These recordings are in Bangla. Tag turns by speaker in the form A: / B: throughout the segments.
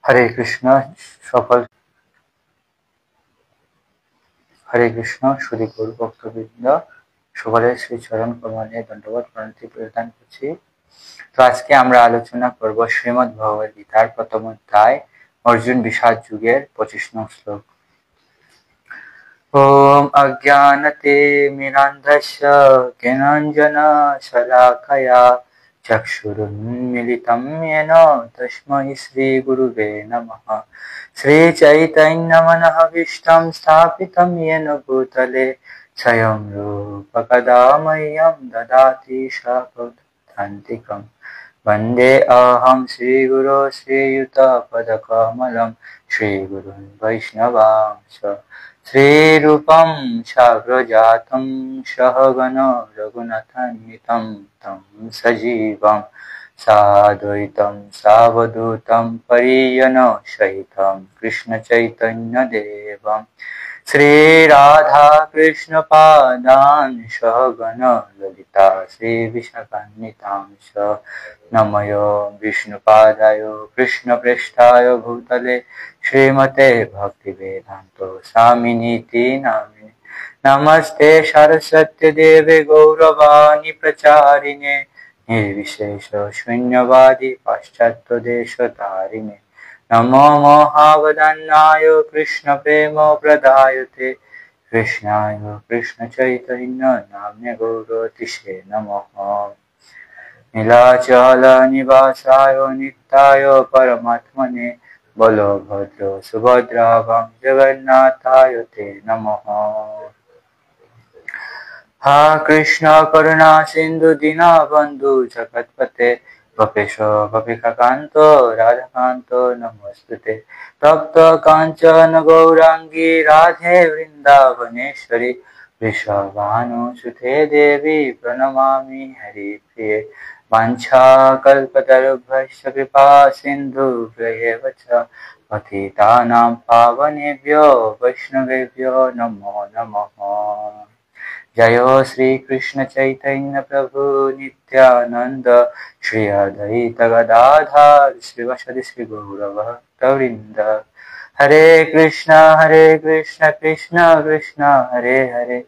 A: হরে কৃষ্ণ সকল হরে কৃষ্ণ সুধী গৌর ভক্তবৃন্দ সকলের শ্রীচরণ কমলে দণ্ডবত প্রণতি প্রদান করছি। তো আজকে আমরা আলোচনা করব শ্রীমদ্ ভগবদ গীতার প্রথম অধ্যায় অর্জুন বিষাদ যুগের 25 নং শ্লোক। ওম অজ্ঞানতে মিরান্ধস্য জ্ঞানাঞ্জনা শলাকয়া চক্ষুরুন্মিলিতং येन তস্मै শ্রী গুরুবে নমঃ। শ্রী চৈতন্যমনঃভীষ্টং স্থাপিतं येन भूतले स्वयं रूप कदा मह्यं ददाति स्वपदान्तिकं। वन्दे अहं श्रीगुरो श्रीयुतपदकमलं श्रीगुरुन् वैष्णवांश्च श्रीरूपं साग्रजातं सहगण रघुनाथान्वितं तं सजीवं साद्वैतं सावधूतं परिजनसहितं कृष्णचैतन्यदेवं श्रीराधाकृष्णपादान् सहगण ललिता श्रीविशाखान्वितांश्च नमो विष्णुपादाय कृष्णप्रेष्ठाय भूतले श्रीमते भक्तिवेदान्त स्वामिनीति नामिने। नमस्ते सरस्वती देवे गौरवाणी प्रचारिणे निर्विशेष शून्यवादी पाश्चात्य देशतारिणे। नमो महावदन्नाय कृष्ण प्रेम प्रदायते कृष्णाय कृष्ण चैतन्य नाम्ने गौरतिषे नमः। नीलाचल निवासाय नित्याय परमात्मने बलभद्र सुभद्राभं जगन्नाथाय ते नमः। हा कृष्ण करुणा सिंधु दीनबन्धु जगत्पते गोपेश गोपिकान्त राधाकान्त नमोस्तुते। तप्त काञ्चन गौरांगी राधे वृन्दावनेश्वरी वृषभानुसुते देवी प्रणमामि हरिप्रिये। वाञ्छाकल्पतरुभ्यश्च कृपा सिन्धुभ्येव च पतितानां पावनेभ्यो वैष्णवेभ्यो नमो नमः। जय श्री कृष्ण चैतन्य प्रभु नित्यानंद श्री अद्वैत गदाधर श्रीवासदि श्री गौरभक्तवृंद। हरे कृष्ण कृष्ण कृष्ण हरे हरे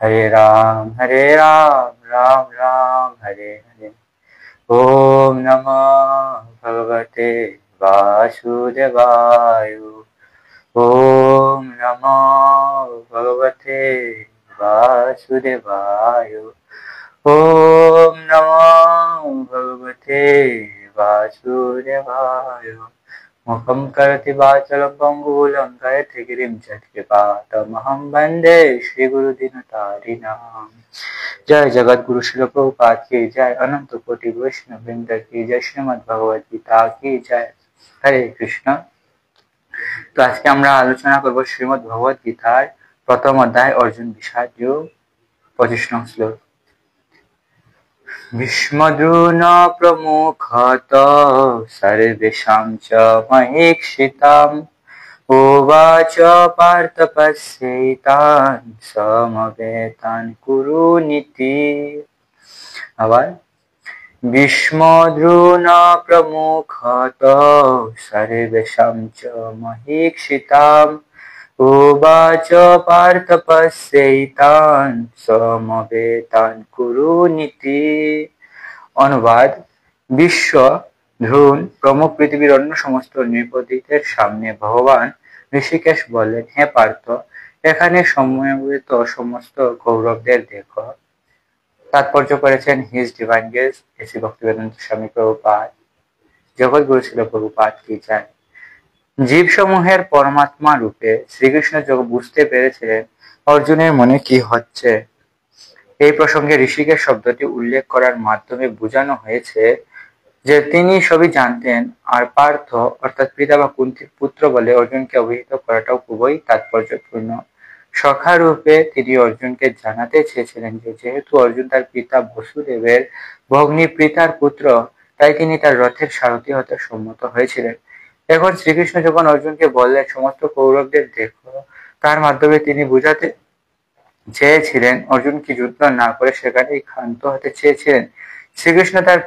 A: हरे राम राम राम हरे हरे। ओम नमो भगवते वासुदेवाय। ओम नमो भगवते वासुदेवाय। ओम नमो भगवते वासुदेवाय। मुखं करोति वाचालं पङ्गुलं लङ्घयते गिरिं यत्कृपातमहं वन्दे श्रीगुरुदीनतारिणाम्। जय जगद्गुरु श्रील प्रभुपाद की जय। अनंत कोटि वैष्णव वृंद की जय। श्रीमद् भगवद गीता की जय। हरे कृष्ण। तो आज के আমরা আলোচনা করব শ্রীমদ্ ভগবদ গীতার প্রথম অধ্যায় অর্জুন বিষাদ যুগ 25 নং শ্লোক। ভীষ্মদ্রোণ প্রমুখত সর্বেষাং চ মহীক্ষিতাম উবাচ পার্থ পশ্যেতান সমবেতান কুরুনীতি। আবার ভীষ্মদ্রোণ প্রমুখত সর্বেষাং চ মহীক্ষিতাম উবাচ পার্থ পশ্যেতান সমবেতান কুরুনীতি। অনুবাদ: বিশ্ব, ধ্রুন প্রমুখ পৃথিবীর অন্য সমস্ত নৃপতিদের সামনে ভগবান ঋষিকেশ বললেন, হে পার্থ, এখানে সমবেত সমস্ত কৌরবদের দেখো। তাৎপর্য করেছেন his divine grace AC Bhaktivedanta স্বামী প্রভুপাদ। জগৎগুরু ছিল প্রভুপাদ কি জয়। জীবসমূহের পরমাত্মা রূপে শ্রীকৃষ্ণ যখন বুঝতে পেরেছিলেন অর্জুনের মনে কি হচ্ছে, এই প্রসঙ্গে ঋষিকেশ শব্দটি উল্লেখ করার মাধ্যমে বোঝানো হয়েছে যে তিনি সবই জানতেন, আর পার্থ অর্থাৎ পিতা বা কুন্তির পুত্র বলে অর্জুনকে অভিহিত করাটাও খুবই তাৎপর্যপূর্ণ। সখা রূপে তিনি অর্জুনকে জানাতে চেয়েছিলেন যে যেহেতু অর্জুন তার পিতা বসুদেবের ভগ্নী প্রীতার পুত্র, তাই তিনি তার রথের সারথি হতে সম্মত হয়েছিলেন। এখন শ্রীকৃষ্ণ যখন অর্জুনকে বললেন সমস্ত কৌরবদের দেখো, তার মাধ্যমে তিনি বুঝাতে চেয়েছিলেন অর্জুন কি যুদ্ধ না করে সেখানেই ক্ষান্ত হতে চেয়েছিলেন। শ্রীকৃষ্ণ তার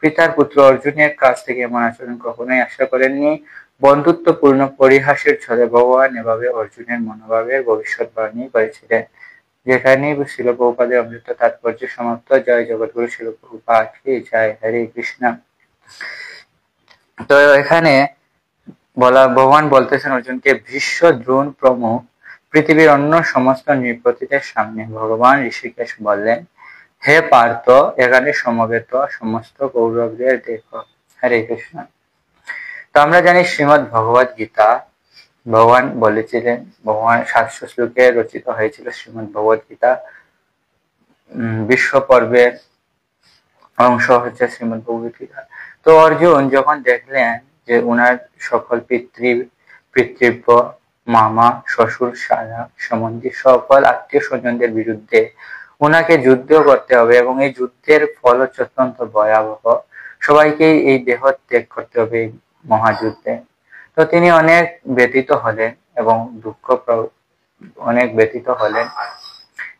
A: পিতার পুত্র অর্জুনের কাছ থেকে এমন আচরণ কখনোই আশা করেননি। বন্ধুত্বপূর্ণ পরিহাসের ছলে ভগবান এভাবে অর্জুনের মনোভাবের ভবিষ্যৎবাণী করেছিলেন। যেখানেই শিল প্রভুপাদের অমৃত তাৎপর্য সমাপ্ত। জয় জগৎগুরু শিল প্রভুপাদ কি জয়। হরে কৃষ্ণ। তো এখানে ভগবান বলতেছেন অর্জুনকে, ভীষ্ম, দ্রোণ প্রমুখ পৃথিবীর অন্য সমস্ত নৃপতিদের সামনে ভগবান ঋষিকেশ বললেন, হে পার্থ, এখানে সমবেত সমস্ত কৌরবদের দেখো। হরে কৃষ্ণ। তো আমরা জানি শ্রীমদ্ ভগবদ গীতা ভগবান বলেছিলেন, ভগবান 700 শ্লোকে রচিত হয়েছিল শ্রীমদ্ ভগবদ গীতা। বিশ্ব পর্বের অংশ হচ্ছে শ্রীমদ্ ভগবদ গীতা। তো অর্জুন যখন দেখলেন যে উনার সকল পিতৃব্য, মামা, শ্বশুর, শালা, সম্বন্ধী সকল আত্মীয় স্বজনদের বিরুদ্ধে উনাকে যুদ্ধ করতে হবে এবং এই যুদ্ধের ফল হচ্ছে অত্যন্ত ভয়াবহ, সবাইকেই এই দেহ ত্যাগ করতে হবে এই মহাযুদ্ধে। তো তিনি অনেক ব্যথিত হলেন এবং অনেক ব্যথিত হলেন,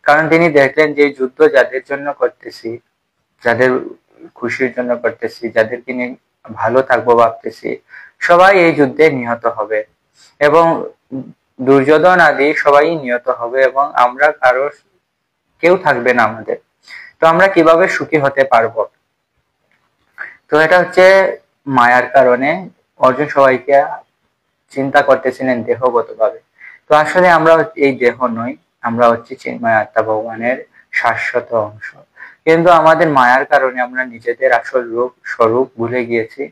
A: কারণ তিনি দেখলেন যে যুদ্ধ যাদের জন্য করতেছি, যাদের খুশির জন্য করতেছি, যাদেরকে নিয়ে ভালো থাকবো ভাবতেছি, সবাই এই যুদ্ধে নিহত হবে এবং দুর্যোধন আদি সবাই নিহত হবে এবং আমরা কেউ থাকবে না আমাদের। তো আমরা কিভাবে সুখী হতে পারবো? তো এটা হচ্ছে মায়ার কারণে অর্জুন সবাইকে চিন্তা করতেছিলেন দেহগত ভাবে। তো আসলে আমরা এই দেহ নই, আমরা হচ্ছে চিন্ময় আত্মা, ভগবানের শাশ্বত অংশ। কিন্তু আমাদের মায়ার কারণে আমরা নিজেদের আসল স্বরূপ ভুলে গিয়েছি।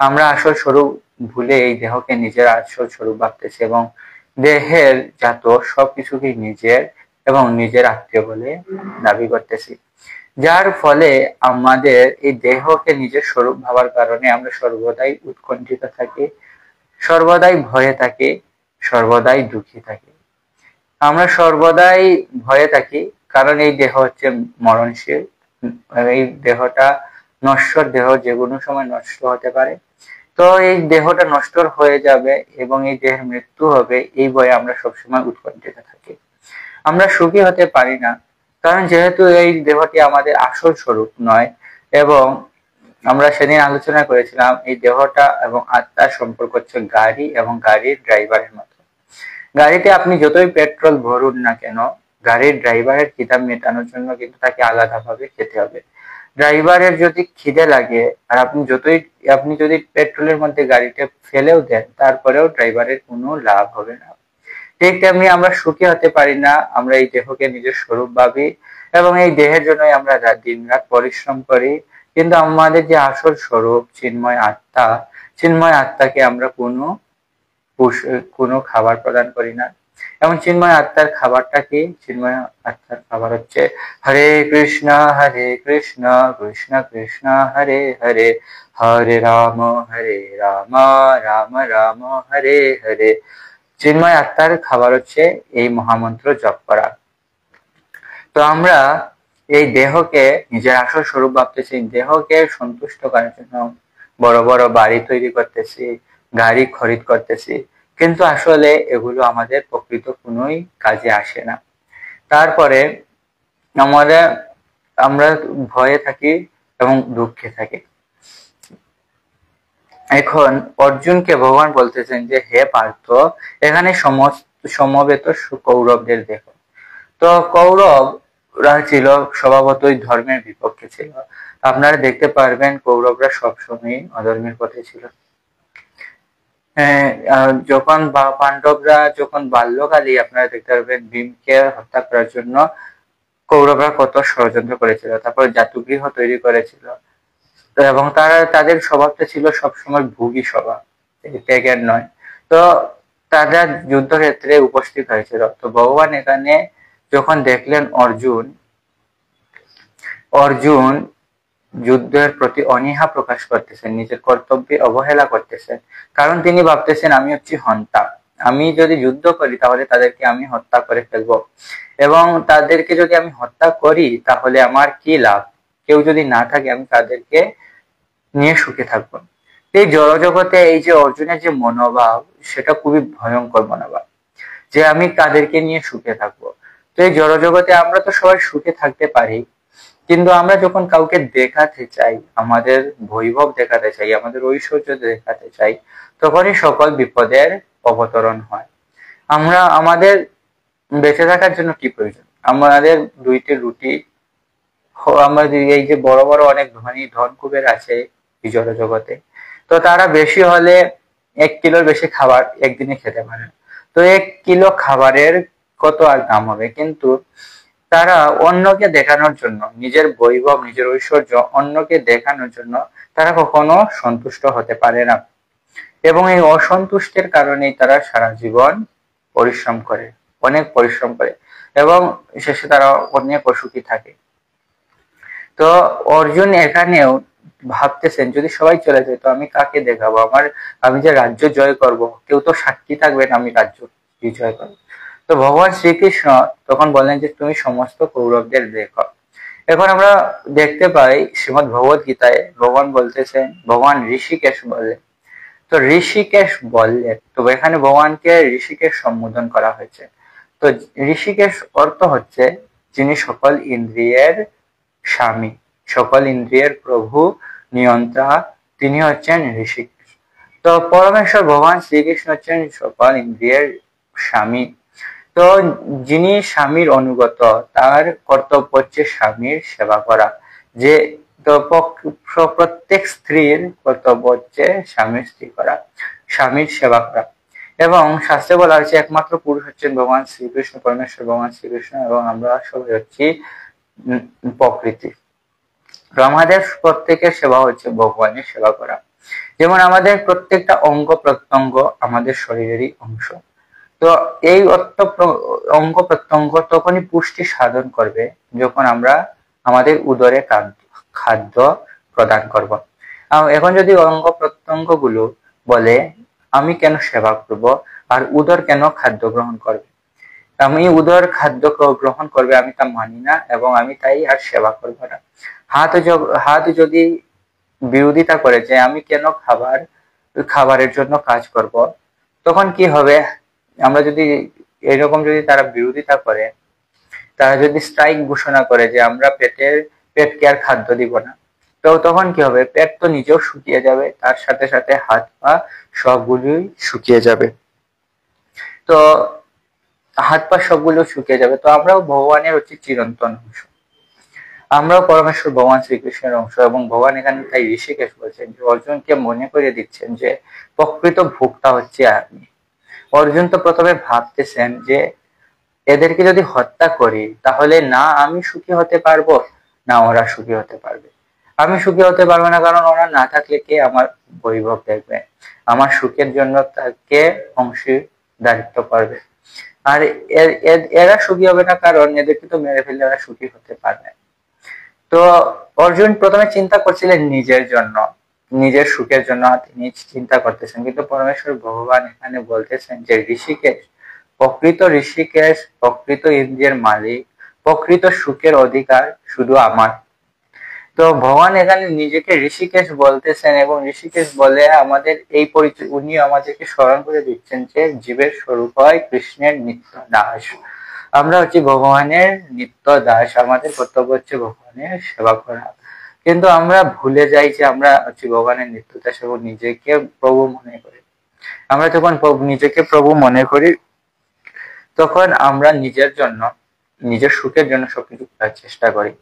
A: আমরা আসল স্বরূপ ভুলে এই দেহকে নিজের আসল স্বরূপ ভাবতেছি এবং দেহের জাত সবকিছুকে নিজের এবং নিজের আত্মীয় বলে দাবি করতেছি, যার ফলে আমাদের এই দেহকে নিজের স্বরূপ ভাবার কারণে আমরা সর্বদাই উৎকণ্ঠিত থাকি, সর্বদাই ভয়ে থাকি, সর্বদাই দুঃখী থাকি। আমরা সর্বদাই ভয়ে থাকি কারণ এই দেহ হচ্ছে মরণশীল, এই দেহটা নশ্বর দেহ, যে কোনো সময় নষ্ট হতে পারে। তো এই দেহটা নষ্ট হয়ে যাবে এবং এই দেহের মৃত্যু হবে, এই ভয়ে আমরা সবসময় উৎকণ্ঠিত থাকি। আমরা সুখী হতে পারি না, কারণ যেহেতু এই দেহটি আমাদের আসল স্বরূপ নয়। এবং আমরা সেদিন আলোচনা করেছিলাম এই দেহটা এবং আত্মার সম্পর্ক হচ্ছে গাড়ি এবং গাড়ির ড্রাইভারের মতো। গাড়িতে আপনি যতই পেট্রোল ভরুন না কেন, গাড়ির ড্রাইভারের খিদা মেটানোর জন্য কিন্তু তাকে আলাদাভাবে খেতে হবে। ড্রাইভারের যদি খিদে লাগে আর আপনি যদি পেট্রোলের মধ্যে গাড়িটা ফেলেও দেন, তারপরেও ড্রাইভারের কোনো লাভ হবে না। ঠিক তেমনি আমরা সুখী হতে পারি না, আমরা এই দেহকে নিজের স্বরূপ ভাবি এবং এই দেহের জন্যই আমরা দিন রাত পরিশ্রম করি, কিন্তু আমাদের যে আসল স্বরূপ চিন্ময় আত্মা, চিন্ময় আত্মাকে আমরা কোনো খাবার প্রদান করি না। এবং চিন্ময় আত্মার খাবারটা কি? চিন্ময় আত্মার খাবার হচ্ছে হরে কৃষ্ণ কৃষ্ণ কৃষ্ণ হরে হরে, হরে রাম রাম রাম হরে হরে। চিন্ময় আত্মার খাবার হচ্ছে এই মহামন্ত্র জপ করা। তো আমরা এই দেহকে নিজের আসল স্বরূপ ভাবতেছি, দেহকে সন্তুষ্ট করার জন্য বড় বড় বাড়ি তৈরি করতেছি, গাড়ি খরিদ করতেছি, কিন্তু আসলে এগুলো আমাদের প্রকৃত কোনোই কাজে আসে না। তারপরে আমরা ভয়ে থাকি এবং দুঃখে থাকি। এখন অর্জুনকে ভগবান বলতেছেন যে, হে পার্থ, এখানে সমবেত কৌরবদের দেখো। তো কৌরবরা ছিল স্বভাবতই ধর্মের বিপক্ষে ছিল। আপনারা দেখতে পারবেন কৌরবরা সবসময় অধর্মের পথে ছিল। যখন পাণ্ডবরা যখন বাল্যকালে আপনারা দেখতে পারবেন ভীমকে হত্যা করার জন্য কৌরবরা কত ষড়যন্ত্র করেছিল, তারপর জাতুগৃহ তৈরি করেছিল এবং তাদের স্বভাবটা ছিল সবসময় ভোগী স্বভাব, ত্যাগের নয়। তো তারা যুদ্ধক্ষেত্রে উপস্থিত হয়েছিল। তো ভগবান এখানে যখন দেখলেন অর্জুন যুদ্ধের প্রতি অনীহা প্রকাশ করতেছেন, নিজের কর্তব্যে অবহেলা করতেছেন, কারণ তিনি ভাবতেছেন আমি হচ্ছি হন্তা, আমি যদি যুদ্ধ করি তাহলে তাদেরকে আমি হত্যা করে ফেলবো এবং তাদেরকে যদি আমি হত্যা করি তাহলে আমার কি লাভ? কেউ যদি না থাকে আমি তাদেরকে নিয়ে সুখে থাকবো। এই জড়জগতে এই যে অর্জুনের যে মনোভাব, সেটা খুবই ভয়ঙ্কর মনোভাব, যে আমি তাদেরকে নিয়ে সুখে থাকবো। তো এই জড়জগতে আমরা তো সবাই সুখে থাকতে পারি, কিন্তু আমরা যখন কাউকে দেখাতে চাই, আমাদের বৈভব দেখাতে চাই, আমাদের ঐশ্বর্য দেখাতে চাই, তখনই সকল বিপদের অবতরণ হয়। আমরা আমাদের বেঁচে থাকার জন্য কি প্রয়োজন? আমাদের দুইটি রুটি, আমাদের এই যে বড় বড় অনেক ধন কুবের আছে এই জগতে, তো তারা বেশি হলে 1 কিলোর বেশি খাবার একদিনে খেতে পারে। তো 1 কিলো খাবারের কত আর দাম হবে? কিন্তু তারা অন্যকে দেখানোর জন্য, নিজের বৈভব নিজের ঐশ্বর্য অন্যকে দেখানোর জন্য তারা কখনো সন্তুষ্ট হতে পারে না, এবং এই অসন্তুষ্টের কারণেই তারা সারা জীবন পরিশ্রম করে, অনেক পরিশ্রম করে, এবং শেষে তারা অনেক অসুখী থাকে। তো অর্জুন এখানেও ভাবতেছেন, যদি সবাই চলে যায় তো আমি কাকে দেখাবো? আমি যে রাজ্য জয় করব, কেউ তো সাক্ষী থাকবেন আমি রাজ্য বিজয় করবো। তো ভগবান শ্রীকৃষ্ণ তখন বললেন যে তুমি সমস্ত কৌরবদের দেখো। এখন আমরা দেখতে পাই শ্রীমদ ভগবত গীতায় ভগবান বলতেছেন, ভগবান ঋষিকেশ বললেন। তো ঋষিকেশ বললেন, তো এখানে ভগবানকে ঋষিকেশ সম্বোধন করা হয়েছে। তো ঋষিকেশ অর্থ হচ্ছে যিনি সকল ইন্দ্রিয়ের স্বামী, সকল ইন্দ্রিয়ের প্রভু, নিয়ন্ত্রা, তিনি হচ্ছেন ঋষিকেশ। তো পরমেশ্বর ভগবান শ্রীকৃষ্ণ হচ্ছেন সকল ইন্দ্রিয়ের স্বামী। তো যিনি স্বামীর অনুগত, তার কর্তব্য হচ্ছে স্বামীর সেবা করা। যে তো প্রত্যেক স্ত্রীর কর্তব্য হচ্ছে স্বামীর স্বামীর সেবা করা। এবং শাস্ত্রে বলা হয়েছে একমাত্র পুরুষ হচ্ছেন ভগবান শ্রীকৃষ্ণ, পরমেশ্বর ভগবান শ্রীকৃষ্ণ, এবং আমরা সবাই হচ্ছি প্রকৃতি। তো আমাদের প্রত্যেকের সেবা হচ্ছে ভগবানের সেবা করা। যেমন আমাদের প্রত্যেকটা অঙ্গ প্রত্যঙ্গ আমাদের শরীরেরই অংশ। তো এই অঙ্গ প্রত্যঙ্গ তখনই পুষ্টি সাধন করবে যখন আমরা আমাদের উদরে খাদ্য প্রদান করব। এখন যদি অঙ্গ প্রত্যঙ্গ গুলো বলে আমি কেন সেবা করব, আর উদর কেন খাদ্য গ্রহণ করবে, আমি উদর খাদ্য গ্রহণ করবে আমি তা মানি না, এবং আমি তাই আর সেবা করব না। হাত যদি বিরোধিতা করে যে আমি কেন খাবারের জন্য কাজ করব, তখন কি হবে? আমরা যদি এরকম যদি তারা বিরোধিতা করে, তারা যদি স্ট্রাইক ঘোষণা করে যে আমরা পেটকে আর খাদ্য দিব না, তো তখন কি হবে? পেট তো নিজেও শুকিয়ে যাবে, তার সাথে সাথে হাত পা সবগুলোই শুকিয়ে যাবে। তো হাত পা সবগুলো শুকিয়ে যাবে। তো আমরাও ভগবানের হচ্ছে চিরন্তন অংশ, আমরাও পরমেশ্বর ভগবান শ্রীকৃষ্ণের অংশ। এবং ভগবান এখানে তাই ঋষিকেশ বলছেন যে অর্জুনকে মনে করিয়ে দিচ্ছেন যে প্রকৃত ভোক্তা হচ্ছে আপনি। অর্জুন তো প্রথমে ভাবতেছেন যে এদেরকে যদি হত্যা করি তাহলে না আমি সুখী হতে পারবো, না ওরা সুখী হতে পারবে। আমি সুখী হতে পারবো না, কারণ ওরা না থাকলে কে আমার বৈভব দেখবে, আমার সুখের জন্য তাকে অংশীদারিত্ব করবে। আর এরা সুখী হবে না, কারণ এদেরকে তো মেরে ফেললে এরা সুখী হতে পারবে। তো অর্জুন প্রথমে চিন্তা করছিলেন নিজের জন্য, নিজের সুখের জন্য তিনি চিন্তা করতেছেন, কিন্তু পরমেশ্বর ভগবান এখানে বলতেছেন যে ঋষিকেশ, প্রকৃত ইন্দ্রিয়ের মালিক, প্রকৃত সুখের অধিকার শুধু আমার। তো ভগবান এখানে নিজেকে ঋষিকেশ বলতেছেন, এবং ঋষিকেশ বলে আমাদের এই পরিচয় উনি আমাদেরকে স্মরণ করে দিচ্ছেন যে জীবের স্বরূপ হয় কৃষ্ণের নিত্য দাস। আমরা হচ্ছে ভগবানের নিত্য দাস, আমাদের কর্তব্য হচ্ছে ভগবানের সেবা করা। কিন্তু আমরা ভুলে যাই যে আমরা হচ্ছে ভগবানের নিত্য দাস এবং নিজেকে প্রভু মনে করি। আমরা যখন নিজেকে প্রভু মনে করি, তখন আমরা নিজের জন্য, নিজের সুখের জন্য সবকিছু করার চেষ্টা করি।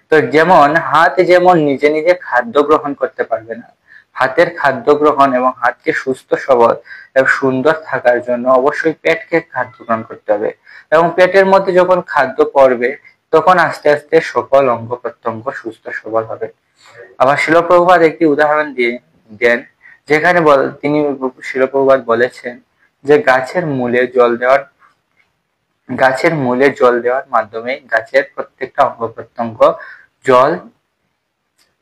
A: তো যেমন হাত যেমন নিজে নিজে খাদ্য গ্রহণ করতে পারবে না, হাতের খাদ্য গ্রহণ এবং হাতকে সুস্থ সবল এবং সুন্দর থাকার জন্য অবশ্যই পেটকে খাদ্য গ্রহণ করতে হবে, এবং পেটের মধ্যে যখন খাদ্য পড়বে তখন আস্তে আস্তে সকল অঙ্গ প্রত্যঙ্গ সুস্থ সবল হবে। আবার শিল প্রভুপাদ একটি উদাহরণ দিয়ে দেন, যেখানে তিনি শিল প্রভুপাদ বলেছেন যে গাছের মূলে জল দেওয়ার মাধ্যমে গাছের প্রত্যেকটা অঙ্গ প্রত্যঙ্গ জল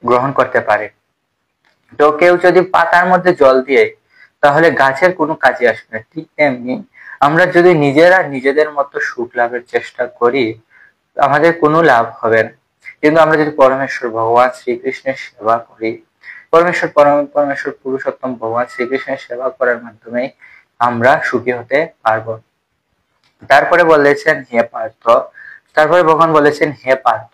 A: গ্রহণ করতে পারে। তো কেউ যদি পাতার মধ্যে জল দিয়ে, তাহলে গাছের কোনো কাজে আসবে না। ঠিক তেমনি আমরা যদি নিজেরা নিজেদের মতো সুখ লাভের চেষ্টা করি, আমাদের কোনো লাভ হবে না। কিন্তু আমরা যদি পরমেশ্বর ভগবান শ্রীকৃষ্ণের সেবা করি, পরমেশ্বর পুরুষোত্তম ভগবান শ্রীকৃষ্ণের সেবা করার মাধ্যমে আমরা সুখী হতে পারবো। তারপরে বলেছেন হে পার্থ, তারপরে ভগবান বলেছেন হে পার্থ,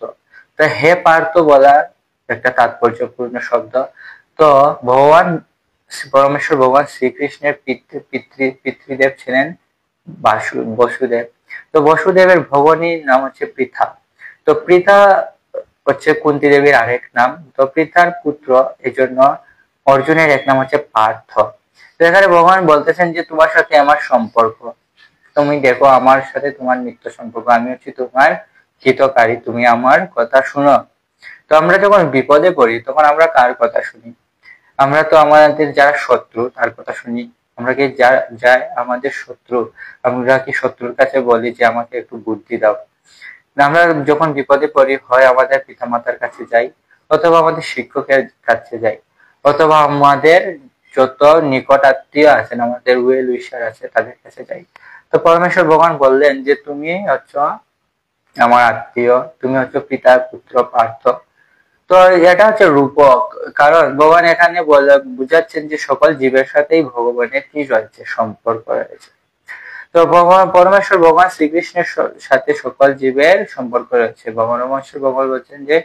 A: তো হে পার্থ বলার একটা তাৎপর্যপূর্ণ শব্দ। তো ভগবান পরমেশ্বর ভগবান শ্রীকৃষ্ণের পিতৃদেব ছিলেন বসুদেব। তো বসুদেবের ভগিনীর নাম হচ্ছে পৃথা। তো পৃথা হচ্ছে কুন্তী দেবীর আরেক নাম। তো পৃথার পুত্র, এই জন্য অর্জুনের এক নাম হচ্ছে পার্থ। তো এখানে ভগবান বলতেছেন যে তোমার সাথে আমার সম্পর্ক, তুমি দেখো আমার সাথে তোমার নিত্য সম্পর্ক, আমি হচ্ছি তোমার হিতকারী, তুমি আমার কথা শুনো। তো আমরা যখন বিপদে পড়ি তখন আমরা কার কথা শুনি? আমরা তো আমাদের যারা শত্রু তার কথা শুনি। আমরা কি যা আমাদের শত্রু, আমরা কি শত্রুর কাছে বলি যে আমাকে একটু বুদ্ধি দাও? আমরা যখন বিপদে পড়ি হয় আমাদের পিতামাতার কাছে যাই, অথবা আমাদের শিক্ষকের কাছে যাই, অথবা আমাদের যত নিকট আত্মীয় আছেন, আমাদের ওয়েল উইশার আছে, তাদের কাছে যাই। তো পরমেশ্বর ভগবান বললেন যে তুমি হচ্ছে আমার আত্মীয়, তুমি হচ্ছে পিতার পুত্র পার্থ। তো এটা হচ্ছে রূপক, কারণ ভগবান এখানে বুঝাচ্ছেন যে সকল জীবের সাথেই ভগবানের কি রয়েছে, সম্পর্ক রয়েছে। তো ভগবান পরমেশ্বর ভগবান শ্রীকৃষ্ণের সাথে সকল জীবের সম্পর্ক রয়েছে। পরমেশ্বর ভগবান বলছেন যে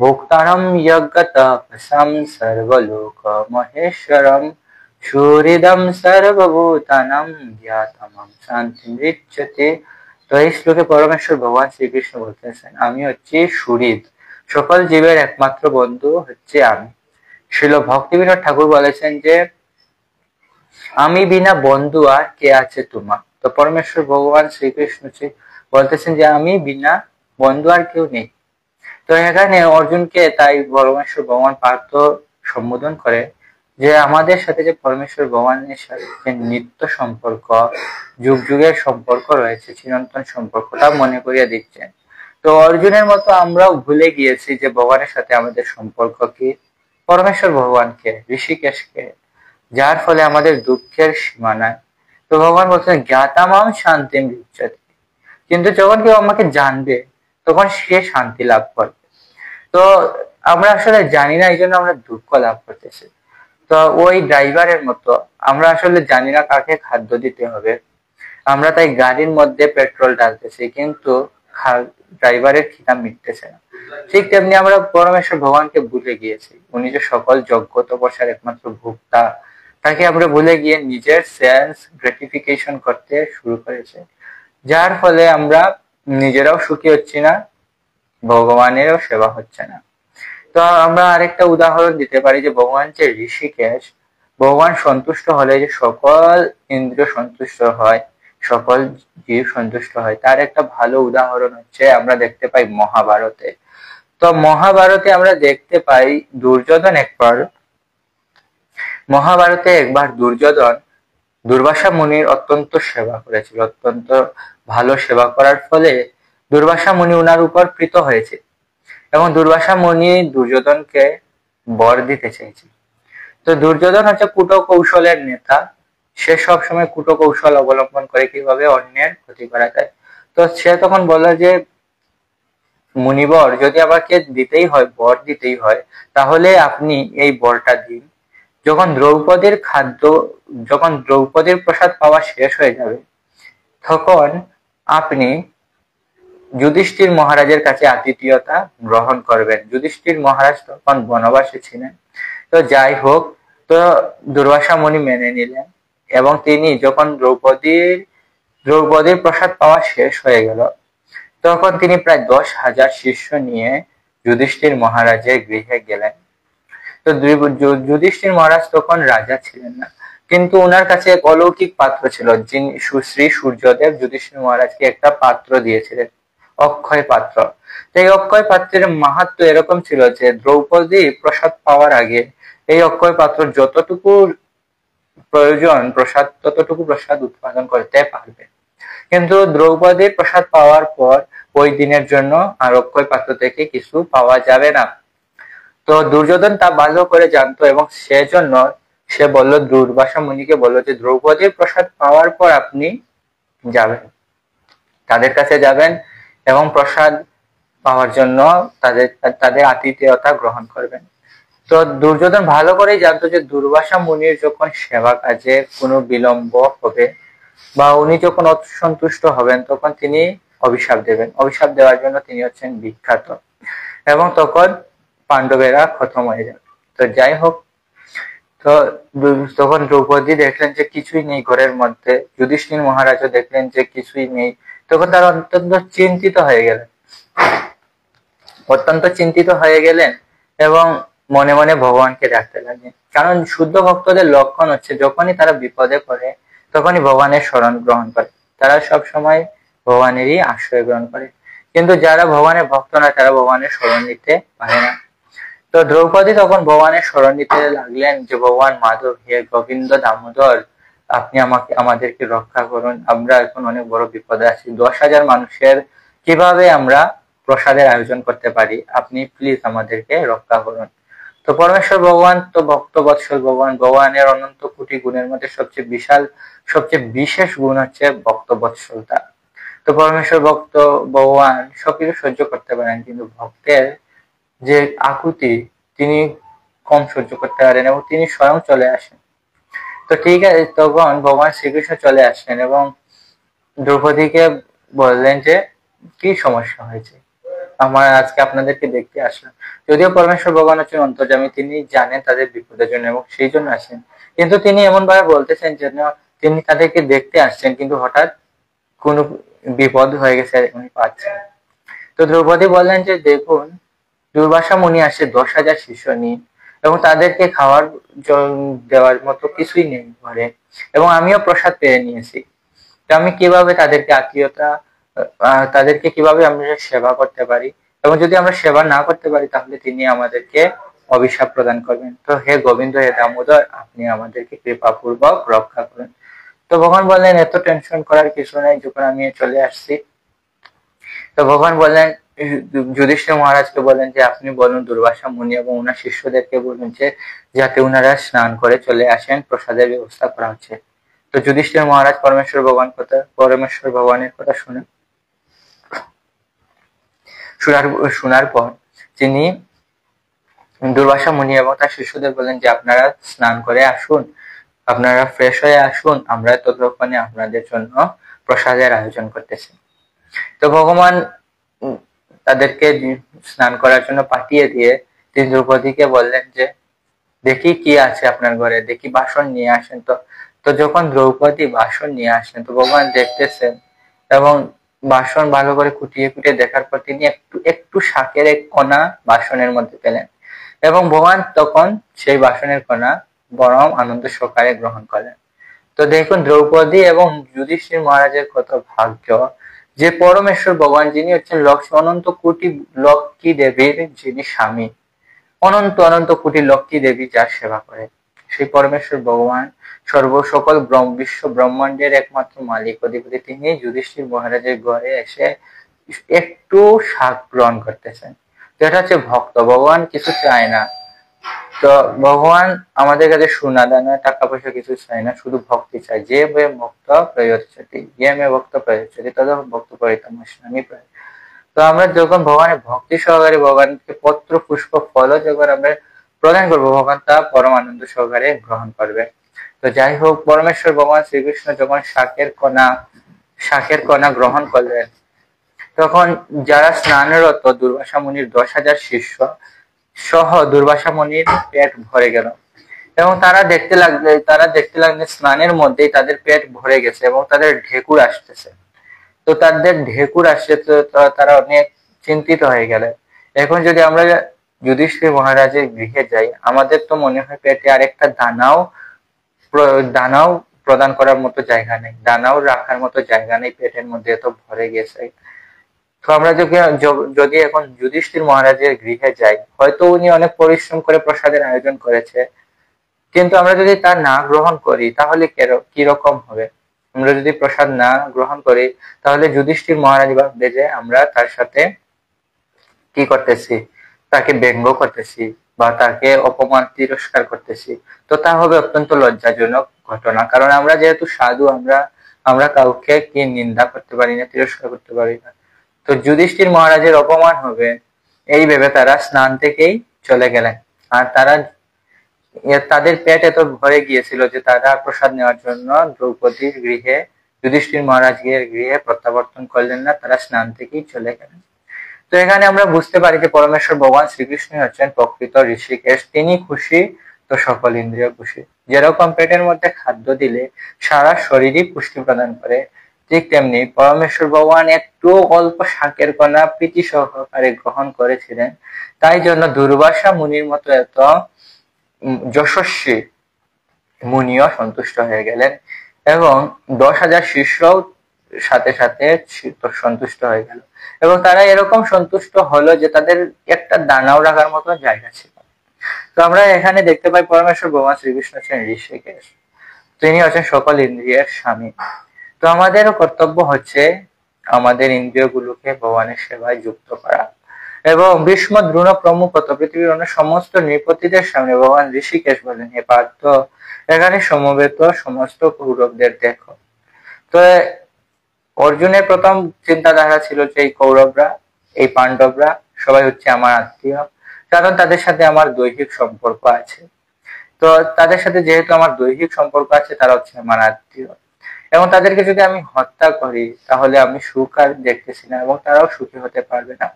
A: ভোক্তারম যজ্ঞতপসাম সর্বলোক মহেশ্বরম সুহৃদম সর্বভূতানাম জ্ঞাতমম শান্তিমৃচ্যতে। তো এই শ্লোকে পরমেশ্বর ভগবান শ্রীকৃষ্ণ বলতেছেন আমি হচ্ছি সুহৃদ, সকল জীবের একমাত্র বন্ধু হচ্ছে আমি। শ্রীল ভক্তিবিনোদ ঠাকুর বলেছেন যে আমি বিনা বন্ধু আর কে আছে তোমার। তো পরমেশ্বর ভগবান শ্রীকৃষ্ণ বলতেছেন যে আমি বিনা বন্ধু আর কেউ নেই। তো এখানে অর্জুনকে তাই পরমেশ্বর ভগবান পার্থ সম্বোধন করে যে আমাদের সাথে যে পরমেশ্বর ভগবানের সাথে নিত্য সম্পর্ক, যুগ যুগের সম্পর্ক রয়েছে, চিরন্তন সম্পর্কটা মনে করিয়ে দিচ্ছেন। তো অর্জুনের মতো আমরাও ভুলে গিয়েছি যে ভগবানের সাথে আমাদের সম্পর্ক কি, পরমেশ্বর ভগবানকে, ঋষিকেশকে, যার ফলে আমাদের দুঃখের সীমা নাই। তো ভগবান বলছেন জ্ঞাতামাম শান্তিম বিচ্যতে, কিন্তু যখন কেউ আমাকে জানবে তখন সে শান্তি লাভ করবে। তো আমরা আসলে জানি না, এই জন্য আমরা দুঃখ লাভ করতেছি। তো ওই ড্রাইভারের মতো আমরা আসলে জানি না কাকে খাদ্য দিতে হবে, আমরা তাই গাড়ির মধ্যে পেট্রোল ঢালতেছি, কিন্তু ড্রাইভারের খিদা মিটতেছে না। ঠিক তেমনি আমরা পরমেশ্বর ভগবানকে ভুলে গিয়েছি, উনি যে সকল যোগ্য তপস্যার একমাত্র ভোক্তা, তাকে আমরা ভুলে গিয়ে নিজের সেন্স গ্রেটিফিকেশন করতে শুরু করেছে, যার ফলে আমরা নিজেরাও সুখী হচ্ছি না, ভগবানেরও সেবা হচ্ছে না। তো আমরা আরেকটা উদাহরণ দিতে পারি যে ভগবান যে ঋষিকেশ, ভগবান সন্তুষ্ট হলে যে সকল ইন্দ্রিয় সন্তুষ্ট হয়, সকল জীব সন্তুষ্ট হয়, তার একটা ভালো উদাহরণ হচ্ছে আমরা দেখতে পাই মহাভারতে। তো মহাভারতে আমরা দেখতে পাই মহাভারতে একবার দুর্যোধন দুর্বাসা মুনির অত্যন্ত সেবা করেছিল, অত্যন্ত ভালো সেবা করার ফলে দুর্বাসা মুনি উনার উপর প্রীত হয়েছে, এবং দুর্বাসা মুনি দুর্যোধনকে বর দিতে চেয়েছে। তো দুর্যোধন হচ্ছে কূটকৌশলের নেতা, সে সব সময় কূটকৌশল অবলম্বন করে কিভাবে অন্যের ক্ষতি করা যায়। তো সে তখন বলল যে মুনিবর, যদি আমাকে দিতেই হয়, বর দিতেই হয়, তাহলে আপনি এই বরটা দিন, যখন দ্রৌপদীর প্রসাদ পাওয়া শেষ হয়ে যাবে তখন আপনি যুধিষ্ঠির মহারাজের কাছে আতিথেয়তা গ্রহণ করবেন। যুধিষ্ঠির মহারাজ তখন বনবাসে ছিলেন। তো যাই হোক, তো দুর্বাসা মুনি মেনে নিলেন, এবং তিনি যখন দ্রৌপদীর প্রসাদ পাওয়া শেষ হয়ে গেল তখন তিনি প্রায় 10,000 শিষ্য নিয়ে যুধিষ্ঠির মহারাজের গৃহে গেলেন। তো যুধিষ্ঠির মহারাজ তখন রাজা ছিলেন না, কিন্তু ওনার কাছে এক অলৌকিক পাত্র ছিল, যিনি শ্রী সূর্যদেব যুধিষ্ঠির মহারাজকে একটা পাত্র দিয়েছিলেন, অক্ষয় পাত্র। এই অক্ষয় পাত্রের মাহাত্ম্য এরকম ছিল যে দ্রৌপদী প্রসাদ পাওয়ার আগে এই অক্ষয় পাত্র যতটুকু প্রয়োজন প্রসাদ, ততটুকু প্রসাদ উৎপাদন করতে পারবে, কিন্তু দ্রৌপদীর প্রসাদ পাওয়ার পর ওই দিনের জন্য আর অক্ষয় পাত্র থেকে কিছু পাওয়া যাবে না। তো দুর্যোধন তা ভালো করে জানতো, এবং সেজন্য সে বলল, দুর্বাসা মুনিকে বলল যে দ্রৌপদীর প্রসাদ পাওয়ার পর আপনি যাবেন, তাদের কাছে যাবেন এবং প্রসাদ পাওয়ার জন্য তাদের আতিথেয়তা গ্রহণ করবেন। তো দুর্যোধন ভালো করেই জানতো যে দুর্বাসা মুনির যখন সেবা কাজে কোনো বিলম্ব হবে বা উনি যখন অসন্তুষ্ট হবেন তখন তিনি অভিশাপ দেবেন। অভিশাপ দেওয়ার জন্য তিনি হচ্ছেন বিখ্যাত, এবং তখন পাণ্ডবেরা খতম হয়ে যাবে। তো যাই হোক, তো তখন দ্রৌপদী দেখলেন যে কিছুই নেই ঘরের মধ্যে, যুধিষ্ঠির মহারাজও দেখলেন যে কিছুই নেই, তখন তারা অত্যন্ত চিন্তিত হয়ে গেলেন এবং মনে মনে ভগবানকে ডাকতে লাগলেন। কারণ শুদ্ধ ভক্তদের লক্ষণ হচ্ছে যখনই তারা বিপদে পড়ে তখনই ভগবানের শরণ গ্রহণ করে, তারা সব সময় ভগবানেরই আশ্রয় গ্রহণ করে। কিন্তু যারা ভগবানের ভক্ত না তারা ভগবানের শরণ নিতে পারে না। তো দ্রৌপদী তখন ভগবানের শরণ নিতে লাগলেন যে ভগবান মাধব, হে গোবিন্দ দামোদর, আপনি আমাদেরকে রক্ষা করুন, আমরা এখন অনেক বড় বিপদে আছি, 10,000 মানুষের কিভাবে আমরা প্রসাদের আয়োজন করতে পারি, আপনি প্লিজ আমাদেরকে রক্ষা করুন। তো পরমেশ্বর ভগবান তো ভক্ত বৎসল ভগবান, ভগবানের অনন্ত কোটি গুণের মধ্যে সবচেয়ে বিশেষ গুণ হচ্ছে ভক্ত বৎসলতা। তো পরমেশ্বর ভক্ত ভগবান সবকিছু সহ্য করতে পারেন, কিন্তু ভক্তের যে আকুতি তিনি কম সহ্য করতে পারেন এবং তিনি স্বয়ং চলে আসেন। তো ঠিক আছে, তখন ভগবান শ্রীকৃষ্ণ চলে আসেন এবং দ্রৌপদীকে বললেন যে কি সমস্যা হয়েছে, আমার আজকে আপনাদেরকে দেখতে আসলাম। যদিও পরমেশ্বর ভগবান হচ্ছেন অন্তর্যামী, তিনি জানেন তাদের বিপদের জন্য এবং সেই জন্য আসেন, কিন্তু তিনি এমন ভাবে বলতেছেন যেন তিনি তাদেরকে দেখতে আসছেন কিন্তু হঠাৎ কোনো বিপদ হয়ে গেছে উনি পাচ্ছেন। তো দ্রৌপদী বললেন যে দেখুন, দুর্বাসা মুনি আসে 10,000 শিষ্য নিয়ে এবং তাদেরকে খাওয়ার দেওয়ার মতো কিছুই নেই ঘরে, এবং আমিও প্রসাদ পেয়ে নিয়েছি। তো আমি কিভাবে তাদেরকে কিভাবে আমরা সেবা করতে পারি, এবং যদি আমরা সেবা না করতে পারি তাহলে তিনি আমাদেরকে অভিশাপ প্রদান করবেন। তো হে গোবিন্দ, হে দামোদর, আপনি আমাদেরকে কৃপাপূর্বক রক্ষা করুন। তো ভগবান বললেন এত টেনশন করার কিছু নাই, যখন আমি চলে আসছি। তো ভগবান বললেন, যুধিষ্ঠির মহারাজকে বলেন যে আপনি বলুন দুর্বাসা মুনি এবং ওনার শিষ্যদেরকে বলুন যে যাতে ওনারা স্নান করে চলে আসেন, প্রসাদের ব্যবস্থা করা হচ্ছে। তো যুধিষ্ঠির মহারাজ পরমেশ্বর ভগবানের কথা শোনার পর তিনি দুর্বাসা মুনি এবং তার শিষ্যদের বলেন যে আপনারা স্নান করে আসুন, আপনারা ফ্রেশ হয়ে আসুন, আমরা ততক্ষণে আপনাদের জন্য প্রসাদের আয়োজন করতেছি। তো ভগবান তাদেরকে স্নান করার জন্য পাঠিয়ে দিয়ে তিনি দ্রৌপদীকে বললেন যে দেখি কি আছে আপনার ঘরে, দেখি বাসন নিয়ে আসেন। তো যখন দ্রৌপদী বাসন নিয়ে আসেন তো ভগবান দেখতেছেন এবং বাসন ভালো করে খুঁটিয়ে খুঁটিয়ে দেখার পর তিনি একটু শাকের এক কণা বাসনের মধ্যে পেলেন এবং ভগবান তখন সেই বাসনের কণা পরম আনন্দ সহকারে গ্রহণ করলেন। তো দেখুন দ্রৌপদী এবং যুধিষ্ঠির মহারাজের কত ভাগ্য যে পরমেশ্বর ভগবান যিনি হচ্ছেন অনন্ত কোটি লক্ষ্মী দেবীর যিনি স্বামী, অনন্ত অনন্ত কোটি লক্ষ্মী দেবী যার সেবা করে, সেই পরমেশ্বর ভগবান সকল বিশ্ব ব্রহ্মাণ্ডের একমাত্র মালিক অধিপতি, তিনি যুধিষ্ঠির মহারাজের ঘরে এসে একটু শাক গ্রহণ করতেছেন। যেটা হচ্ছে ভক্ত, ভগবান কিছু চায় না। তো ভগবান আমাদের কাছে সোনা দানা টাকা পয়সা কিছু চায় না, শুধু ভক্তি চায়। যে ভক্ত প্রয়োজতি, যে মে ভক্ত প্রয়োজতি তদ ভক্ত পরিতমাস্মি। তো আমরা যখন ভগবানের ভক্তি সহকারে ভগবানকে পত্র পুষ্প ফল যখন আমরা প্রদান করবো, ভগবান তা পরম আনন্দ সহকারে গ্রহণ করবে। তো যাই হোক, পরমেশ্বর ভগবান শ্রীকৃষ্ণ যখন শাকের কণা গ্রহণ করলেন তখন যারা স্নানরত দুর্বাসা মুনির 10,000 শিষ্য সহ দুর্বাসা মুনির পেট ভরে গেল এবং তারা দেখতে লাগলেন স্নানের মধ্যেই তাদের পেট ভরে গেছে এবং তাদের ঢেকুর আসতেছে। তো তাদের ঢেকুর আসছে, তো তারা অনেক চিন্তিত হয়ে গেলেন। এখন যদি আমরা যুধিষ্ঠির মহারাজের গৃহে যাই, আমাদের তো মনে হয় পেটে আরেকটা দানাও প্রদান করার মতো জায়গা নেই, দানাও রাখার মতো জায়গা নেই, পেটের মধ্যে এত ভরে গেছে। তো আমরা যদি এখন যুধিষ্ঠির মহারাজের গৃহে যাই, হয়তো উনি অনেক পরিশ্রম করে প্রসাদের আয়োজন করেছে, কিন্তু আমরা যদি তা না গ্রহণ করি তাহলে কিরকম হবে? আমরা যদি প্রসাদ না গ্রহণ করি তাহলে যুধিষ্ঠির মহারাজ ভাববে যে আমরা তার সাথে কি করতেছি, তাকে ব্যঙ্গ করতেছি বা তাকে অপমান তিরস্কার করতেছি। তো তা হবে অত্যন্ত লজ্জাজনক ঘটনা, কারণ আমরা যেহেতু সাধু, আমরা কাউকে কি নিন্দা করতে পারি না, তিরস্কার করতে পারি না। তো যুধিষ্ঠির মহারাজের অপমান হবে এই ভেবে তারা স্নান থেকেই চলে গেলেন। আর তাদের পেট এত ভরে গিয়েছিল যে তারা প্রসাদ নেওয়ার জন্য দ্রৌপদীর গৃহে, যুধিষ্ঠির মহারাজের গৃহে প্রত্যাবর্তন করলেন না, তারা স্নান থেকেই চলে গেলেন। তো এখানে আমরা বুঝতে পারি যে পরমেশ্বর ভগবান শ্রীকৃষ্ণ হচ্ছেন প্রকৃত ঋষিকেশ। তিনি খুশি তো সকল ইন্দ্রিয় খুশি। যেরকম পেটের মধ্যে খাদ্য দিলে সারা শরীরই পুষ্টি প্রদান করে, ঠিক তেমনি পরমেশ্বর ভগবান একটু অল্প শাকের কণা প্রীতি সহকারে গ্রহণ করেছিলেন। তাই জন্য দুর্বাসা মুনির মতো এত যশস্বী মুনিও সন্তুষ্ট হয়ে গেলেন, এবং 10,000 শিষ্যও সাথে সাথে সন্তুষ্ট হয়ে গেল, এবং তারা এরকম সন্তুষ্ট হলো যে তাদের একটা দানাও রাখার মতো জায়গা ছিল। তো আমরা এখানে দেখতে পাই পরমেশ্বর ভগবান শ্রীকৃষ্ণ হচ্ছেন ঋষিকেশ, তিনি হচ্ছেন সকল ইন্দ্রিয়ের স্বামী। তো আমাদেরও কর্তব্য হচ্ছে আমাদের ইন্দ্রিয়গুলোকে ভগবানের সেবায় যুক্ত করা। এবং ভীষ্ম, দ্রোণ প্রমুখ পৃথিবীর অন্য সমস্ত নৃপতিদের সামনে ভগবান ঋষিকেশ বলেন, হে পার্থ, এখানে সমবেত সমস্ত কৌরবদের দেখো। তো অর্জুনের প্রথম চিন্তাধারা ছিল যে এই কৌরবরা, এই পাণ্ডবরা সবাই হচ্ছে আমার আত্মীয়, কারণ তাদের সাথে আমার দৈহিক সম্পর্ক আছে। তো তাদের সাথে যেহেতু আমার দৈহিক সম্পর্ক আছে, তারা হচ্ছে আমার আত্মীয়, এবং তাদেরকে যদি আমি হত্যা করি তাহলে আমি সুখ আর দেখতেছি না, এবং তারাও সুখী হতে পারবে না।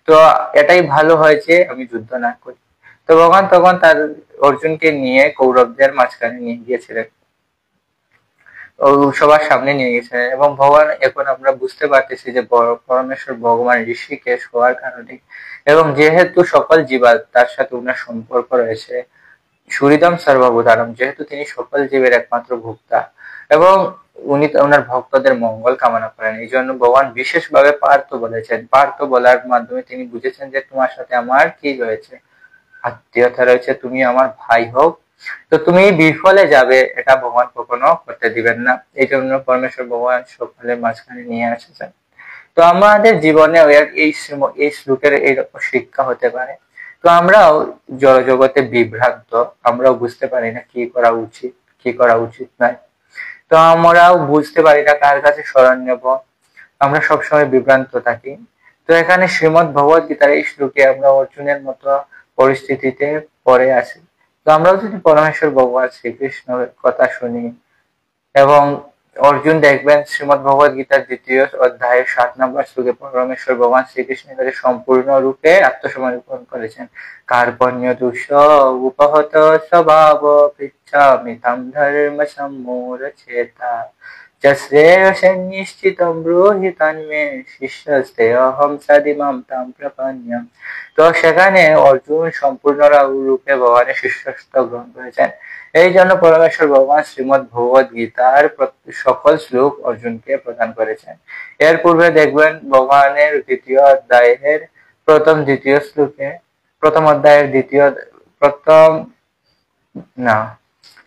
A: তো এটাই ভালো হয়েছে আমি যুদ্ধ না করি। তো ভগবান তখন তার অর্জুনকে নিয়ে কৌরবদের মাঝখানে নিয়ে গিয়েছিলেন, সবার সামনে নিয়ে গেছিলেন। এবং ভগবান, এখন আমরা বুঝতে পারতেছি যে পরমেশ্বর ভগবান ঋষিকেশ হওয়ার কারণে, এবং যেহেতু সকল জীবা তার সাথে উনার সম্পর্ক রয়েছে, সুহৃদম সর্বভূতানাম, যেহেতু তিনি সকল জীবের একমাত্র ভোক্তা, এবং উনি ওনার ভক্তদের মঙ্গল কামনা করেন, এই জন্য ভগবান বিশেষভাবে পার্থ বলেছেন। পার্থ বলার মাধ্যমে তিনি বুঝেছেন যে তোমার সাথে আমার কি রয়েছে, আত্মীয়তা রয়েছে, তুমি আমার ভাই হোক, তো তুমি বিফলে যাবে এটা ভগবান কখনো করতে দিবেন না। এই জন্য পরমেশ্বর ভগবান সকলের মাঝখানে নিয়ে এসেছেন। তো আমাদের জীবনে এই শ্লোকের এইরকম শিক্ষা হতে পারে। তো আমরাও জড়জগতে বিভ্রান্ত, আমরাও বুঝতে পারি না কি করা উচিত, কি করা উচিত নয়। তো আমরাও বুঝতে পারি না কার কাছে শরণ নেব, আমরা সবসময় বিভ্রান্ত থাকি। তো এখানে শ্রীমদ্ ভগবত গীতার এই শ্লোকে আমরা অর্জুনের মতো পরিস্থিতিতে পড়ে আছি। তো আমরাও যদি পরমেশ্বর ভগবান শ্রীকৃষ্ণের কথা শুনি, এবং অর্জুন দেখবেন শ্রীমদ্ ভগবত গীতার 2য় অধ্যায়ের 7 নম্বর শ্লোকে পরমেশ্বর ভগবান শ্রীকৃষ্ণের কাছে সম্পূর্ণ রূপে আত্মসমর্পণ করেছেন। কার্পণ্য দোষ উপহত স্বভাব পৃচ্ছামি তাম ধর্ম সম্মূঢ় চেতা যশ্রেয়সে নিশ্চিতম ব্রূহি তন্মে শিষ্যস্তে অহম সদিমাম তাম প্রপন্যম। তো সেখানে অর্জুন সম্পূর্ণ রূপে ভগবানের শিষ্যত্ব গ্রহণ করেছেন। এই জন্য পরমেশ্বর ভগবান শ্রীমদ্ ভগবত গীতার সকল শ্লোক অর্জুনকে প্রদান করেছেন। এর পূর্বে দেখবেন ভগবানের 2য় অধ্যায়ের প্রথম দ্বিতীয় শ্লোকে, প্রথম অধ্যায়ের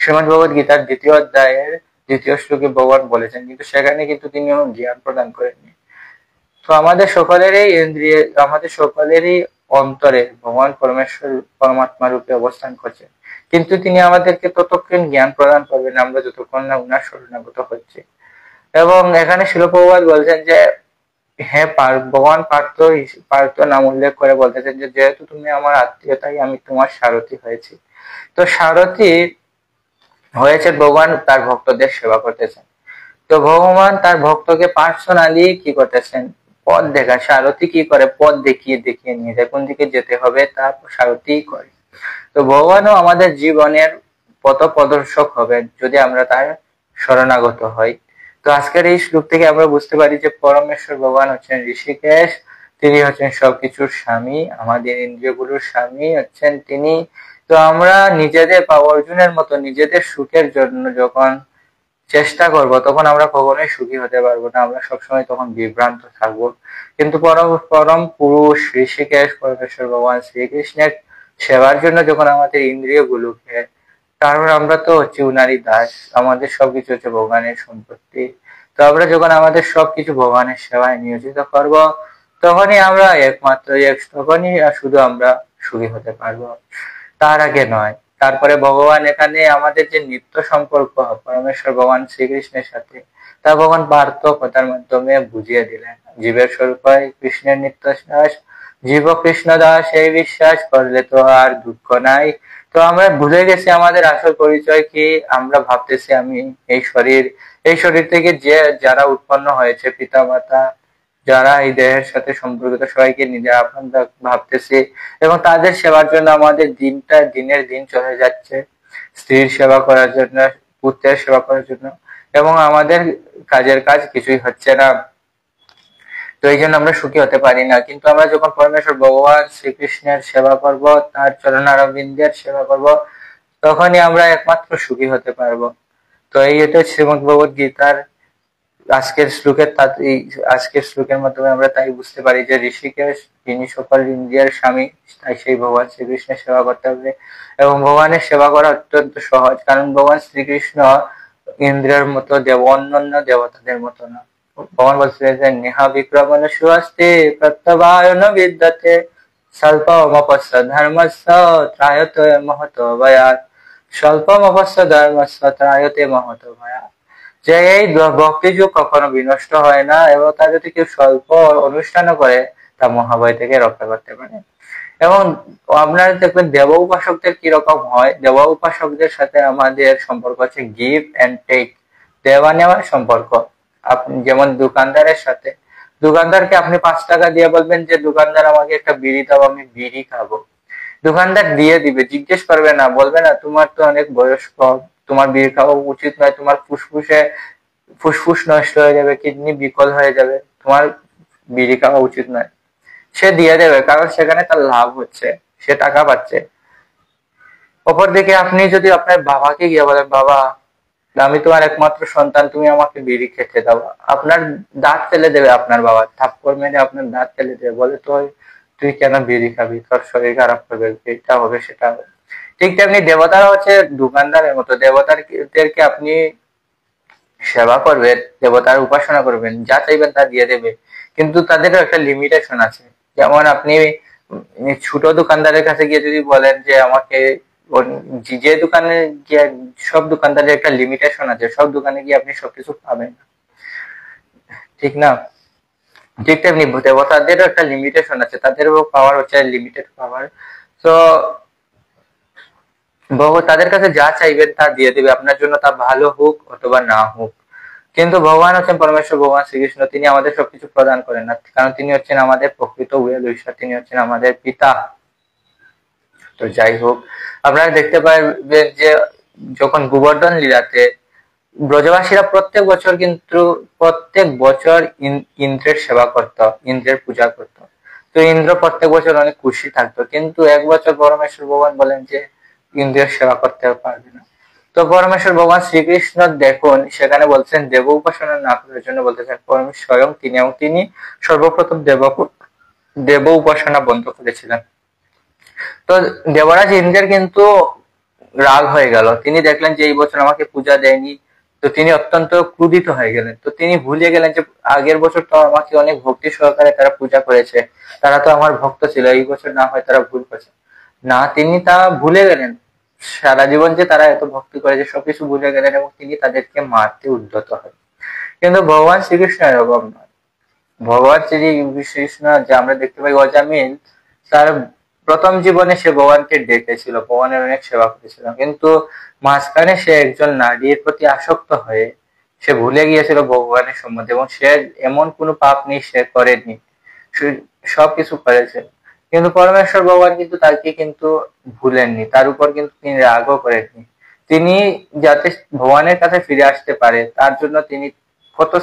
A: শ্রীমদ্ ভগবত গীতার 2য় অধ্যায়ের 2য় শ্লোকে ভগবান বলেছেন, কিন্তু সেখানে কিন্তু তিনি জ্ঞান প্রদান করেননি। তো আমাদের সকলেরই ইন্দ্রিয়, আমাদের সকলেরই অন্তরে ভগবান পরমেশ্বর পরমাত্মা রূপে অবস্থান করছেন, কিন্তু তিনি আমাদেরকে ততক্ষণ জ্ঞান প্রদান করবেন আমরা যতক্ষণ না উনার শরণাগত হচ্ছে। এবং এখানে শিল প্রভুপাদ বলছেন যে হ্যাঁ, ভগবান পার্থ নাম উল্লেখ করে বলতেছেন যে যেহেতু তুমি আমার আত্মীয়, তাই আমি তোমার সারথি হয়েছি। তো সারথি হয়েছে ভগবান তার ভক্তদের সেবা করতেছেন। তো ভগবান তার ভক্তকে পার্সোনালি কি করতেছেন, পথ দেখা, সারথি কি করে, পথ দেখিয়ে দেখিয়ে নিয়ে যায়, কোন দিকে যেতে হবে তা সারথি করে। তো ভগবানও আমাদের জীবনের পথ প্রদর্শক হবেন যদি আমরা তার শরণাগত হই। তো আজকের এই শ্লোক থেকে আমরা বুঝতে পারি যে পরমেশ্বর ভগবান হচ্ছেন ঋষিকেশ, তিনি হচ্ছেন সবকিছুর স্বামী, আমাদের ইন্দ্রিয়গুলোর স্বামী হচ্ছেন তিনি। তো আমরা নিজেদের বা অর্জুনের মতো নিজেদের সুখের জন্য যখন চেষ্টা করব, তখন আমরা কখনোই সুখী হতে পারবো না, আমরা সবসময় তখন বিভ্রান্ত থাকবো। কিন্তু পরম পুরুষ ঋষিকেশ পরমেশ্বর ভগবান শ্রীকৃষ্ণের সেবার জন্য যখন আমাদের ইন্দ্রিয় গুলোকে, কারণ আমরা তো হচ্ছে উনারই দাস, আমাদের সবকিছু হচ্ছে ভগবানের সম্পত্তি। তো আমরা যখন আমাদের সবকিছু ভগবানের সেবায় নিয়োজিত করব, তখনই আমরা তখনই শুধু আমরা সুখী হতে পারবো, তার আগে নয়। তারপরে ভগবান এখানে আমাদের যে নিত্য সম্পর্ক পরমেশ্বর ভগবান শ্রীকৃষ্ণের সাথে, তা ভগবান পার্থ কথার মাধ্যমে বুঝিয়ে দিলেন। জীবের স্বরূপ কৃষ্ণের নিত্য দাস, জীব কৃষ্ণ দাস, এই বিশ্বাস করলে তো আর দুঃখ নাই। তো আমরা ভুলে গেছি আমাদের আসল পরিচয় কি। আমরা ভাবতেছি আমি এই শরীর থেকে যারা উৎপন্ন হয়েছে পিতা মাতা, যারা এই দেহের সাথে সম্পর্কিত সবাইকে নিজের আপন ভাবতেছি, এবং তাদের সেবার জন্য আমাদের দিনের দিন চলে যাচ্ছে, স্ত্রীর সেবা করার জন্য, পুত্রের সেবা করার জন্য, এবং আমাদের কাজের কাজ কিছুই হচ্ছে না। তো এই জন্য আমরা সুখী হতে পারি না। কিন্তু আমরা যখন পরমেশ্বর ভগবান শ্রীকৃষ্ণের সেবা করব, তার চরণারবিন্দের সেবা করব, তখনই আমরা একমাত্র সুখী হতে পারবো। তো এই হচ্ছে শ্রীমদ্ ভগবত গীতার আজকের শ্লোকের মাধ্যমে আমরা তাই বুঝতে পারি যে ঋষিকেশ যিনি সকল ইন্দ্রিয়ের স্বামী, তাই সেই ভগবান শ্রীকৃষ্ণের সেবা করতে হবে। এবং ভগবানের সেবা করা অত্যন্ত সহজ, কারণ ভগবান শ্রীকৃষ্ণ ইন্দ্রের মতো অন্যান্য দেবতাদের মতো না। ভগবান বলছিলেন যে নেহা বিক্রমণ সুয়াস্তে প্রত্যবায়ন বিদ্যতে স্বল্পমপস্য ধর্মস্য ত্রায়তে মহত ভয়াৎ। স্বল্পমপস্য ধর্মস্য ত্রায়তে মহত ভয়াৎ। যে এই ভক্তি যুগ কখনো বিনষ্ট হয় না, এবং তা যদি কেউ স্বল্প অনুষ্ঠানও করে, তা মহাভয় থেকে রক্ষা করতে পারে। এবং আপনারা দেখবেন দেব উপাসকদের কিরকম হয়। দেব উপাসকদের সাথে আমাদের সম্পর্ক হচ্ছে গিভ এন্ড টেক, দেওয়া নেওয়ার সম্পর্ক। আপনি যেমন দোকানদারের সাথে, দোকানদারকে আপনি 5 টাকা দিয়ে বলবেন যে দোকানদার আমাকে একটা বিড়ি দাও, আমি বিড়ি খাবো। দোকানদার দিয়ে দিবে, জিজ্ঞেস করবে না, বলবে না তোমার তো অনেক বয়স কম, তোমার বিড়ি খাওয়া উচিত নয়, তোমার ফুসফুস নষ্ট হয়ে যাবে, কিডনি বিকল হয়ে যাবে, তোমার বিড়ি খাওয়া উচিত নয়। সে দিয়ে দেবে, কারণ সেখানে তার লাভ হচ্ছে, সে টাকা পাচ্ছে। অপরদিকে আপনি যদি আপনার বাবাকে গিয়ে বলেন, বাবা আমি তোমার একমাত্র সন্তান, তুমি আমাকে বিড়ি খেতে দাও, আপনার দাঁত ফেলে দেবে, আপনার বাবা থাপ্পড় মেরে আপনার দাঁত ফেলে দেবে, বলে তো তুই কেন বিড়ি খাবি, তোর শরীর খারাপ করবে, এটা হবে সেটা হবে। ঠিক তেমনি দেবতারা হচ্ছে দোকানদারের মতো। দেবতাদেরকে আপনি সেবা করবেন, দেবতার উপাসনা করবেন, যা চাইবেন তা দিয়ে দেবে, কিন্তু তাদেরও একটা লিমিটেশন আছে। যেমন আপনি ছোট দোকানদারের কাছে গিয়ে যদি বলেন যে আমাকে, যে দোকানে গিয়ে, সব দোকানদারের একটা লিমিটেশন আছে, সব দোকানে গিয়ে আপনি সবকিছু পাবেন না, ঠিক না? ঠিক তেমনি দেবতাদেরও একটা লিমিটেশন আছে, তাদেরও পাওয়ার হচ্ছে লিমিটেড পাওয়ার। তো তাদের কাছে যা চাইবেন তা দিয়ে দিবে আপনার জন্য, তা ভালো হোক অথবা না হোক। কিন্তু ভগবান হচ্ছেন পরমেশ্বর, ভগবান শ্রীকৃষ্ণ, তিনি আমাদের সবকিছু প্রদান করেন না, কারণ তিনি হচ্ছেন আমাদের প্রকৃত উয়েল ঈশ্বর, তিনি হচ্ছেন আমাদের পিতা। তো যাই হোক, আপনারা দেখতে পাবেন যে যখন গোবর্ধন লীলাতে ব্রজবাসীরা প্রত্যেক বছর ইন্দ্রের সেবা করত, ইন্দ্রের পূজা করত। তো ইন্দ্র প্রত্যেক বছর অনেক খুশি থাকতো, কিন্তু এক বছর পরমেশ্বর ভগবান বলেন যে ইন্দ্রের সেবা করতে পারবে না। তো পরমেশ্বর ভগবান শ্রীকৃষ্ণ দেখুন সেখানে বলছেন দেব উপাসনা না করার জন্য, বলতেছেন পরমেশ্বর স্বয়ং তিনি, এবং তিনি সর্বপ্রথম দেব উপাসনা বন্ধ করেছিলেন। তো দেবরাজ ইন্দ্রের কিন্তু রাগ হয়ে গেল, তিনি দেখলেন যে এই বছর আমাকে পূজা দেয়নি, তো তিনি অত্যন্ত ক্রোধিত হয়ে গেলেন। তো তিনি ভুলে গেলেন যে আগের বছর তো আমাকে অনেক ভক্তি সহকারে তারা পূজা করেছে, তারা তো আমার ভক্ত ছিল, এই বছর না হয় তারা ভুল করছে না, তিনি তা ভুলে গেলেন। সারা জীবন যে তারা এত ভক্তি করেছে সবকিছু ভুলে গেলেন, এবং তিনি তাদেরকে মারতে উদ্যত হয়। কিন্তু ভগবান শ্রীকৃষ্ণ এরকম নয়। ভগবান শ্রীকৃষ্ণ যে আমরা দেখতে পাই অজামিল, তার প্রথম জীবনে সে ভগবানকে ডেকেছিল, ভগবানের অনেক সেবা করেছিল, কিন্তু মাঝখানে সে একজন নারীর প্রতি আসক্ত হয়ে সে ভুলে গিয়েছিল ভগবানের সম্বন্ধে, এবং সে এমন কোনো পাপ নেই সে করেনি, সবকিছু করেছে। কিন্তু পরমেশ্বর ভগবান কিন্তু তাকে কিন্তু ভুলেননি, তার উপর কিন্তু তিনি রাগও করেননি। তিনি যাতে ভগবানের কাছে ফিরে আসতে পারে তার জন্য তিনি কত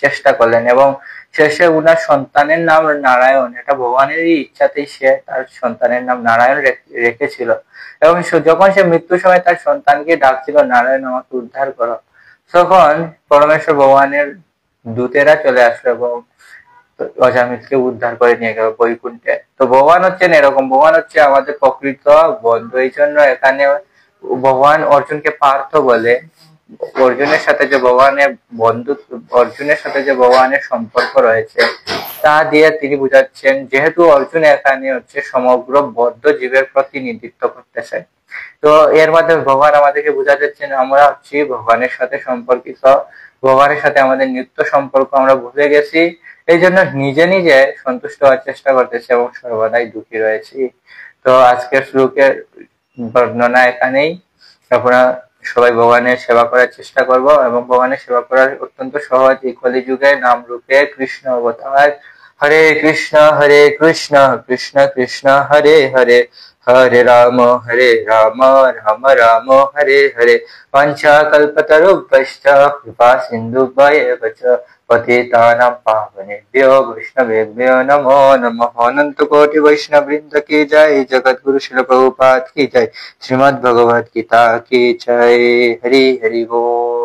A: চেষ্টা করলেন, এবং শেষে উনার সন্তানের নাম নারায়ণ, এটা ভগবানেরই ইচ্ছাতেই সে তার সন্তানের নাম নারায়ণ রেখেছিল। এবং যখন সে মৃত্যুর সময় তার সন্তানকে ডাকছিল নারায়ণ আমাকে উদ্ধার করো, তখন পরমেশ্বর ভগবানের দূতেরা চলে আসলো এবং অজামিলকে উদ্ধার করে নিয়ে গেল বৈকুণ্ঠে। তো ভগবান হচ্ছেন এরকম, ভগবান হচ্ছে আমাদের প্রকৃত বন্ধু। এই জন্য এখানে ভগবান অর্জুনকে পার্থ বলে। অর্জুনের সাথে যে ভগবানের বন্ধুত্ব, অর্জুনের সাথে যে ভগবানের সম্পর্ক রয়েছে তা দিয়ে তিনি বুঝাচ্ছেন, যেহেতু অর্জুন এখানে হচ্ছে সমগ্র বদ্ধ জীবের প্রতিনিধিত্ব করতেছে, তো এর মাধ্যমে ভগবান আমাদেরকে বোঝা যাচ্ছেন আমরা হচ্ছি ভগবানের সাথে সম্পর্কিত, ভগবানের সাথে আমাদের নিত্য সম্পর্ক আমরা ভুলে গেছি, এই জন্য নিজে নিজে সন্তুষ্ট হওয়ার চেষ্টা করতেছি এবং সর্বদাই দুঃখী রয়েছি। তো আজকের শ্লোকের বর্ণনা এখানেই। আপনারা সবাই ভগবানের সেবা করার চেষ্টা করব এবং ভগবানের সেবা করার অত্যন্ত সহজ এই কলিযুগে নাম রূপে কৃষ্ণ অবতার। হরে কৃষ্ণ কৃষ্ণ কৃষ্ণ হরে হরে, হরে রাম রাম রাম হরে হরে। वंशाकल्पतरुभ्यश्च कृपा सिन्धुभ्येव च पतितानां पावनेभ्यो वैष्णवेभ्यो नमो नमः। अनंत कोटि वैष्णव वृंद की जय, जगत गुरु श्रील प्रभुपाद की जय, श्रीमद् भगवद गीता की जय। हरि हरि बोल।